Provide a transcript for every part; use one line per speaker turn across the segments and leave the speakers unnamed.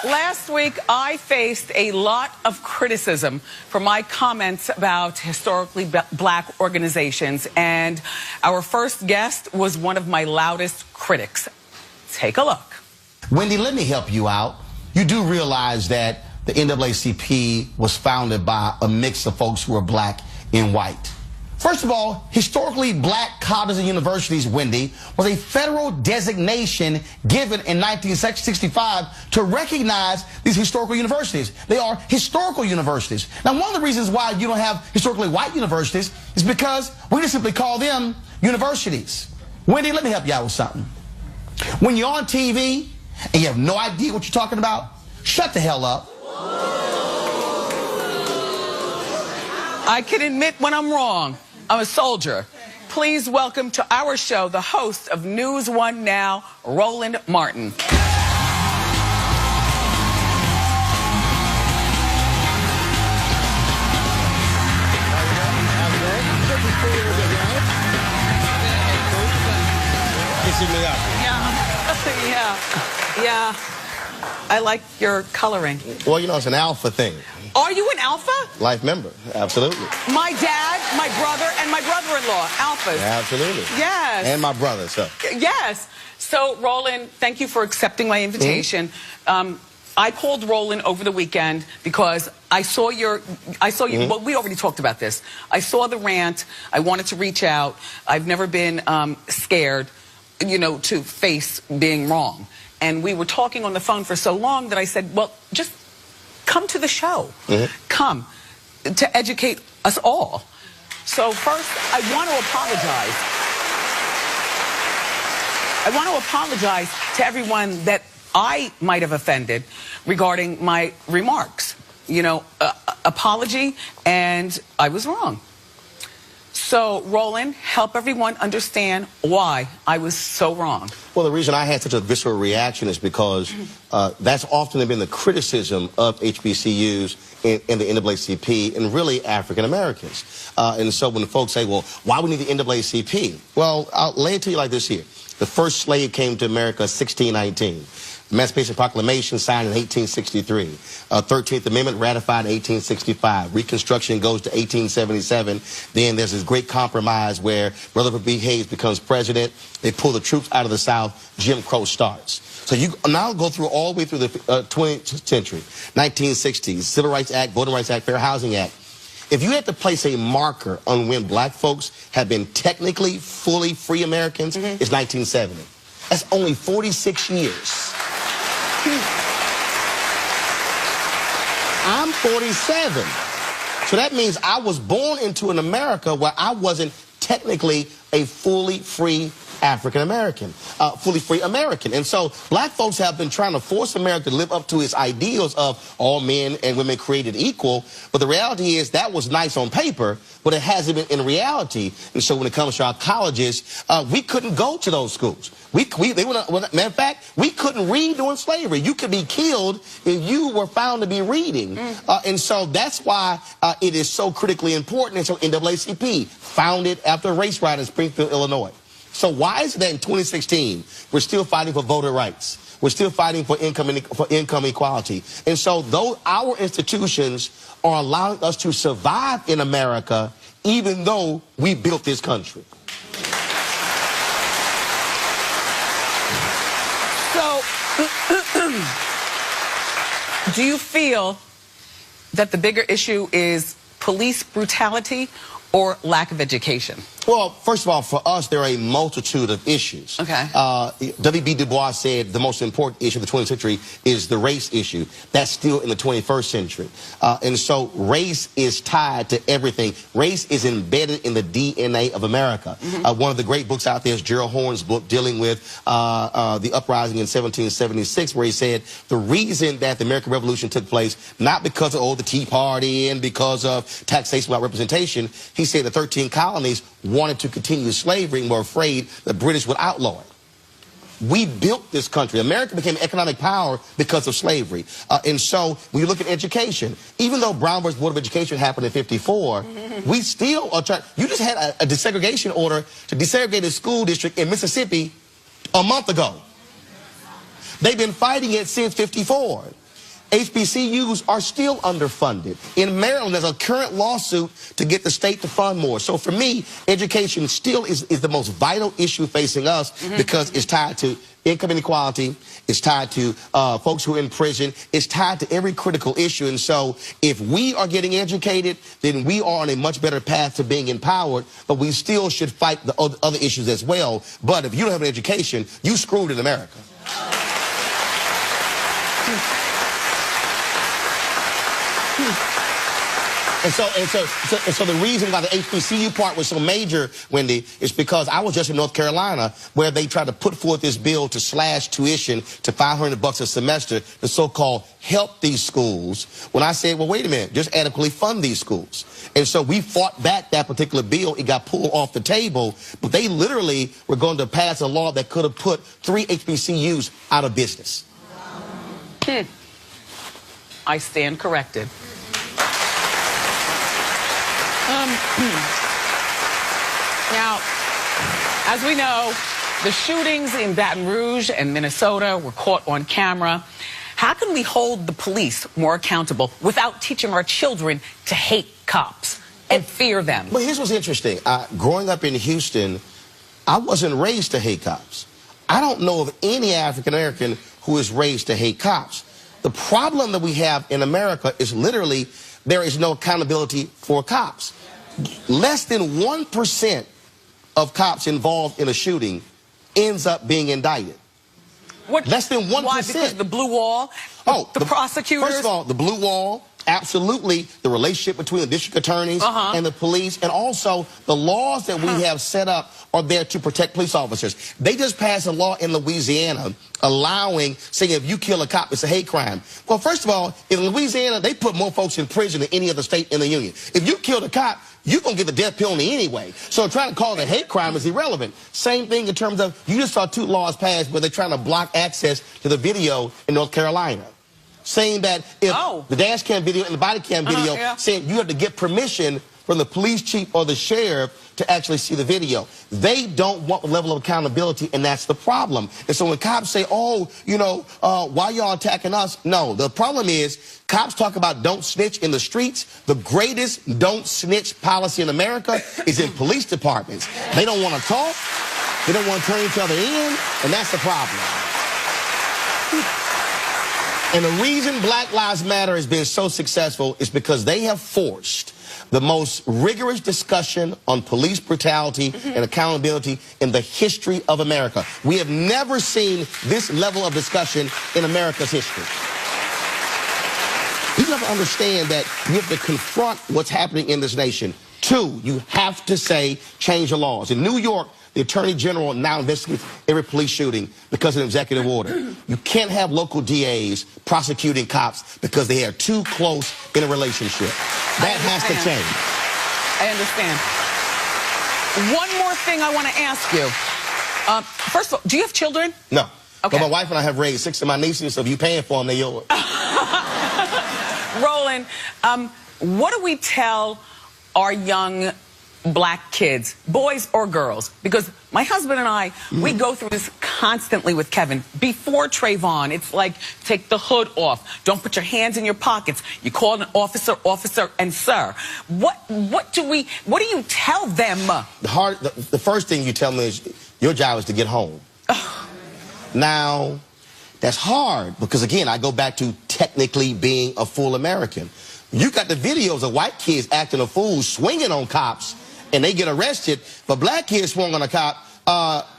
Last week, I faced a lot of criticism for my comments about historically black organizations, and our first guest was one of my loudest critics. Take a look.
Wendy, let me help you out. You do realize that the NAACP was founded by a mix of folks who are black and white. First of all, historically black colleges and universities, Wendy, was a federal designation given in 1965 to recognize these historical universities. They are historical universities. Now, one of the reasons why you don't have historically white universities is because we just simply call them universities. Wendy, let me help you out with something. When you're on TV and you have no idea what you're talking about, shut the hell up.
I can admit when I'm wrong. I'm a soldier. Please welcome to our show the host of News One Now, Roland Martin. Yeah. I like your coloring.
Well, you know, it's an alpha thing.
Are you an alpha?
Life member, absolutely.
My dad, my brother, and my brother-in-law, alphas.
Absolutely.
Yes.
And my brother, so.
Yes. So, Roland, thank you for accepting my invitation. I called Roland over the weekend because I saw your, well, we already talked about this. I saw the rant. I wanted to reach out. I've never been scared, you know, to face being wrong. And we were talking on the phone for so long that I said, well, just come to the show. Come to educate us all. So first, I want to apologize. I want to apologize to everyone that I might have offended regarding my remarks. You know, apology, and I was wrong. So, Roland, help everyone understand why I was so wrong.
Well, the reason I had such a visceral reaction is because that's often been the criticism of HBCUs in the NAACP and really African Americans. And so when folks say, well, why we need the NAACP? Well, I'll lay it to you like this here. The first slave came to America 1619. Emancipation Proclamation signed in 1863. 13th Amendment ratified in 1865. Reconstruction goes to 1877. Then there's this great compromise where Rutherford B. Hayes becomes president. They pull the troops out of the South. Jim Crow starts. So you now go through all the way through the 20th century. 1960s, Civil Rights Act, Voting Rights Act, Fair Housing Act. If you had to place a marker on when black folks have been technically fully free Americans, it's 1970. That's only 46 years. I'm 47. So that means I was born into an America where I wasn't technically a fully free African American, fully free American. And so black folks have been trying to force America to live up to its ideals of all men and women created equal. But the reality is that was nice on paper, but it hasn't been in reality. And so when it comes to our colleges, we couldn't go to those schools. Matter of fact, we couldn't read during slavery. You could be killed if you were found to be reading. And so that's why it is so critically important. And so NAACP, founded after a race riot in Springfield, Illinois. So why is it that in 2016, we're still fighting for voter rights? We're still fighting for income equality. And so though our institutions are allowing us to survive in America, even though we built this country.
So, do you feel that the bigger issue is police brutality or lack of education?
Well, first of all, for us, there are a multitude of issues.
Okay.
W.B. Du Bois said the most important issue of the 20th century is the race issue. That's still in the 21st century. And so race is tied to everything. Race is embedded in the DNA of America. One of the great books out there is Gerald Horne's book dealing with the uprising in 1776, where he said the reason that the American Revolution took place, not because of the Tea Party and because of taxation without representation, he said the 13 colonies wanted to continue slavery and were afraid the British would outlaw it. We built this country. America became an economic power because of slavery. And so when you look at education, even though Brown versus Board of Education happened in '54, we still are trying. You just had a desegregation order to desegregate a school district in Mississippi a month ago. They've been fighting it since '54. HBCUs are still underfunded. In Maryland, there's a current lawsuit to get the state to fund more. So for me, education still is the most vital issue facing us because it's tied to income inequality, it's tied to folks who are in prison, it's tied to every critical issue. And so if we are getting educated, then we are on a much better path to being empowered, but we still should fight the other issues as well. But if you don't have an education, you screwed in America. And so the reason why the HBCU part was so major, Wendy, is because I was just in North Carolina where they tried to put forth this bill to slash tuition to $500 a semester, the so-called help these schools. When I said, well, wait a minute, just adequately fund these schools. And so we fought back that particular bill. It got pulled off the table, but they literally were going to pass a law that could have put 3 HBCUs out of business.
I stand corrected. Now, as we know, the shootings in Baton Rouge and Minnesota were caught on camera. How can we hold the police more accountable without teaching our children to hate cops and fear them?
But here's what's interesting. Growing up in Houston, I wasn't raised to hate cops. I don't know of any African American who is raised to hate cops. The problem that we have in America is literally there is no accountability for cops. Less than 1% of cops involved in a shooting ends up being indicted. Less than 1%.
Why? Because the blue wall? The prosecutors?
First of all, the blue wall, absolutely. The relationship between the district attorneys and the police, and also the laws that we have set up are there to protect police officers. They just passed a law in Louisiana allowing, saying if you kill a cop, it's a hate crime. Well, first of all, in Louisiana, they put more folks in prison than any other state in the union. If you killed a cop, you're going to get the death penalty anyway. So trying to call it a hate crime is irrelevant. Same thing in terms of, you just saw 2 laws passed where they're trying to block access to the video in North Carolina. Saying that if the dash cam video and the body cam video, saying you have to get permission from the police chief or the sheriff to actually see the video. They don't want the level of accountability, and that's the problem. And so when cops say, oh, you know, why y'all attacking us? No, the problem is cops talk about don't snitch in the streets. The greatest don't snitch policy in America is in police departments. They don't want to talk. They don't want to turn each other in, and that's the problem. And the reason Black Lives Matter has been so successful is because they have forced the most rigorous discussion on police brutality and accountability in the history of America. We have never seen this level of discussion in America's history. You have to understand that you have to confront what's happening in this nation. 2, you have to say, change the laws. In New York, the Attorney General now investigates every police shooting because of an executive order. You can't have local DAs prosecuting cops because they are too close in a relationship. That has to change.
I understand. One more thing I want to ask you. First of all, do you have children?
No.
Okay.
But my wife and I have raised 6 of my nieces, so if you're paying for them, they're yours.
Roland, what do we tell our young Black kids, boys or girls? Because my husband and I, we go through this constantly with Kevin. Before Trayvon, it's like, take the hood off. Don't put your hands in your pockets. You call an officer, officer, and sir. What do you tell them?
The first thing you tell them is your job is to get home. Now, that's hard because, again, I go back to technically being a full American. You got the videos of white kids acting a fool, swinging on cops, and they get arrested, but Black kids swung on a cop,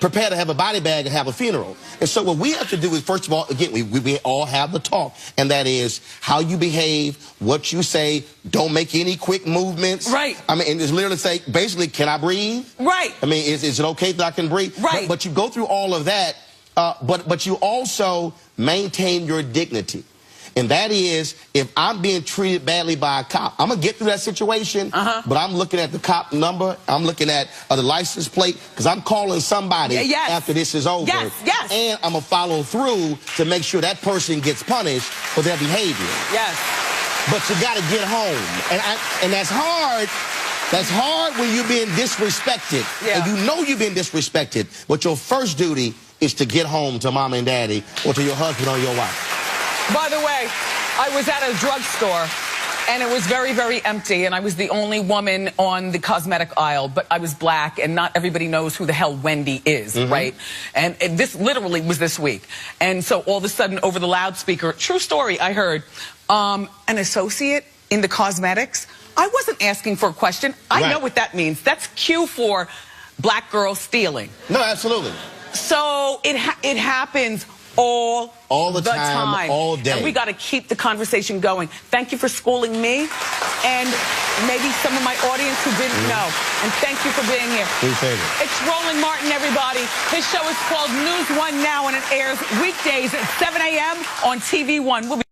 prepare to have a body bag and have a funeral. And so what we have to do is, first of all, again, we all have the talk, and that is how you behave, what you say, don't make any quick movements.
Right.
I mean, and it's literally say, basically, can I breathe?
Right.
I mean, is it okay that I can breathe?
Right.
But you go through all of that, but you also maintain your dignity. And that is, if I'm being treated badly by a cop, I'm going to get through that situation, but I'm looking at the cop number, I'm looking at the license plate, because I'm calling somebody after this is over.
Yes.
And I'm going to follow through to make sure that person gets punished for their behavior.
Yes.
But you got to get home. And that's hard. That's hard when you're being disrespected.
Yeah.
And you know you've been disrespected. But your first duty is to get home to mom and daddy or to your husband or your wife.
By the way, I was at a drugstore, and it was very, very empty, and I was the only woman on the cosmetic aisle, but I was black, and not everybody knows who the hell Wendy is, right? And this literally was this week. And so all of a sudden, over the loudspeaker, true story, I heard, an associate in the cosmetics. I wasn't asking for a question. I know what that means. That's cue for black girls stealing.
No, absolutely.
So it happens all
the time, all day.
And we got to keep the conversation going. Thank you for schooling me and maybe some of my audience who didn't know. And thank you for being here.
Appreciate it.
It's Roland Martin, everybody. His show is called News One Now, and it airs weekdays at 7 a.m. on TV One. We'll be